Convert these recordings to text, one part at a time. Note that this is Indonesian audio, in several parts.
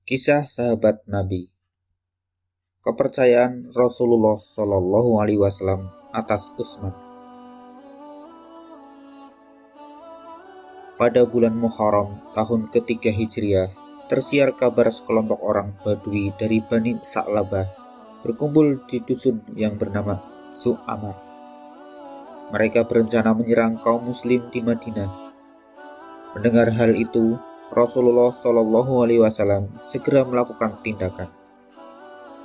Kisah sahabat Nabi. Kepercayaan Rasulullah Shallallahu Alaihi Wasallam atas Utsman. Pada bulan Muharram tahun ketiga Hijriah, tersiar kabar sekelompok orang Badui dari Bani Sa'labah berkumpul di dusun yang bernama Zu'amar. Mereka berencana menyerang kaum muslim di Madinah. Mendengar hal itu, Rasulullah Shallallahu Alaihi Wasallam segera melakukan tindakan.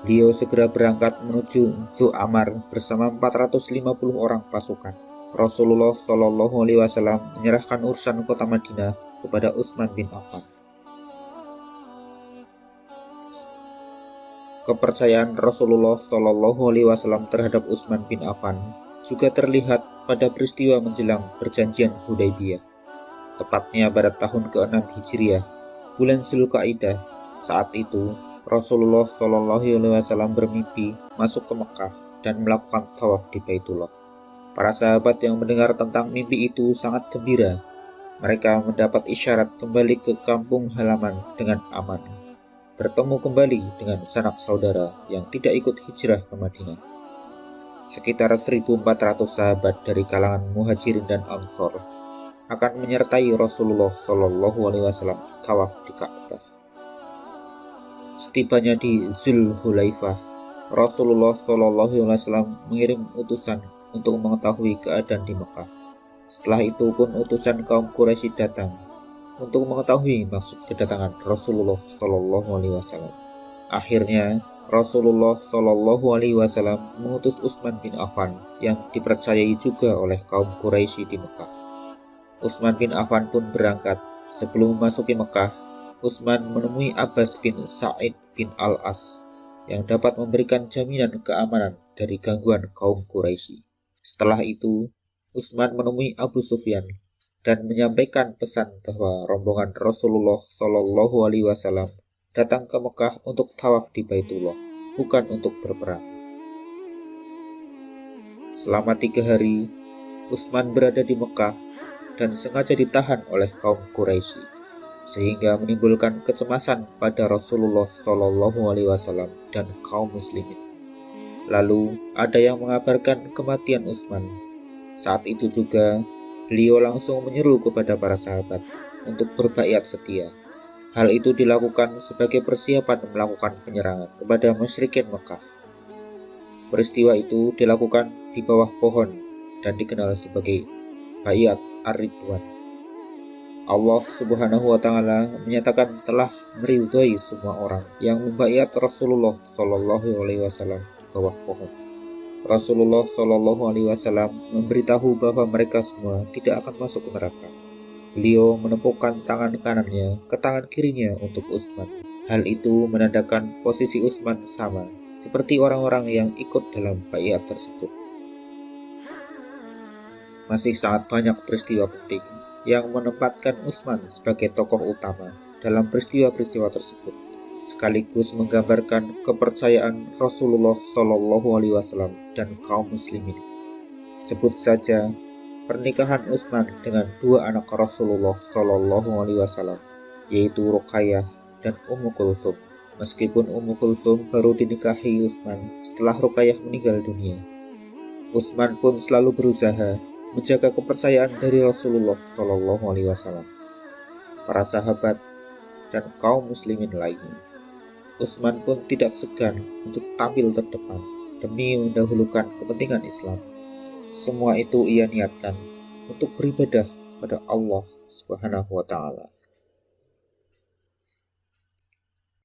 Beliau segera berangkat menuju Zu'amar bersama 450 orang pasukan. Rasulullah Shallallahu Alaihi Wasallam menyerahkan urusan kota Madinah kepada Utsman bin Affan. Kepercayaan Rasulullah Shallallahu Alaihi Wasallam terhadap Utsman bin Affan juga terlihat pada peristiwa menjelang perjanjian Hudaybiyah. Tepatnya pada tahun ke-6 Hijriah, bulan Zulqa'dah. Saat itu, Rasulullah Shallallahu Alaihi Wasallam bermimpi masuk ke Mekah dan melakukan tawaf di Baitullah. Para sahabat yang mendengar tentang mimpi itu sangat gembira. Mereka mendapat isyarat kembali ke kampung halaman dengan aman, bertemu kembali dengan sanak saudara yang tidak ikut hijrah ke Madinah. Sekitar 1.400 sahabat dari kalangan Muhajirin dan Ansor akan menyertai Rasulullah Shallallahu Alaihi Wasallam tawaf di Ka'bah. Setibanya di Zulhulaifah, Rasulullah Shallallahu Alaihi Wasallam mengirim utusan untuk mengetahui keadaan di Mekah. Setelah itu pun utusan kaum Quraisy datang untuk mengetahui maksud kedatangan Rasulullah Shallallahu Alaihi Wasallam. Akhirnya Rasulullah Shallallahu Alaihi Wasallam mengutus Utsman bin Affan yang dipercayai juga oleh kaum Quraisy di Mekah. Utsman bin Affan pun berangkat. Sebelum memasuki Mekah, Utsman menemui Abbas bin Sa'id bin Al-As yang dapat memberikan jaminan keamanan dari gangguan kaum Quraisy. Setelah itu, Utsman menemui Abu Sufyan dan menyampaikan pesan bahwa rombongan Rasulullah Shallallahu Alaihi Wasallam datang ke Mekah untuk tawaf di Baitullah, bukan untuk berperang. Selama 3 hari, Utsman berada di Mekah dan sengaja ditahan oleh kaum Quraisy, sehingga menimbulkan kecemasan pada Rasulullah Shallallahu Alaihi Wasallam dan kaum muslimin. Lalu ada yang mengabarkan kematian Utsman. Saat itu juga beliau langsung menyeru kepada para sahabat untuk berbaiat setia. Hal itu dilakukan sebagai persiapan melakukan penyerangan kepada musyrikin Mekah. Peristiwa itu dilakukan di bawah pohon dan dikenal sebagai Baiat Ar-Ridwan. Allah Subhanahu wa Ta'ala menyatakan telah meridhai semua orang yang membaiat Rasulullah Shallallahu Alaihi Wasallam di bawah pohon. Rasulullah Shallallahu Alaihi Wasallam memberitahu bahwa mereka semua tidak akan masuk ke neraka. Beliau menepukkan tangan kanannya ke tangan kirinya untuk Utsman. Hal itu menandakan posisi Utsman sama seperti orang-orang yang ikut dalam baiat tersebut. Masih sangat banyak peristiwa penting yang menempatkan Utsman sebagai tokoh utama dalam peristiwa-peristiwa tersebut, sekaligus menggambarkan kepercayaan Rasulullah Shallallahu Alaihi Wasallam dan kaum muslimin. Sebut saja pernikahan Utsman dengan 2 anak Rasulullah Shallallahu Alaihi Wasallam, yaitu Ruqayyah dan Ummu Kulsum. Meskipun Ummu Kulsum baru dinikahi Utsman setelah Ruqayyah meninggal dunia, Utsman pun selalu berusaha menjaga kepercayaan dari Rasulullah Shallallahu Alaihi Wasallam, para sahabat, dan kaum muslimin lainnya. Utsman pun tidak segan untuk tampil terdepan demi mendahulukan kepentingan Islam. Semua itu ia niatkan untuk beribadah kepada Allah Subhanahu wa Ta'ala.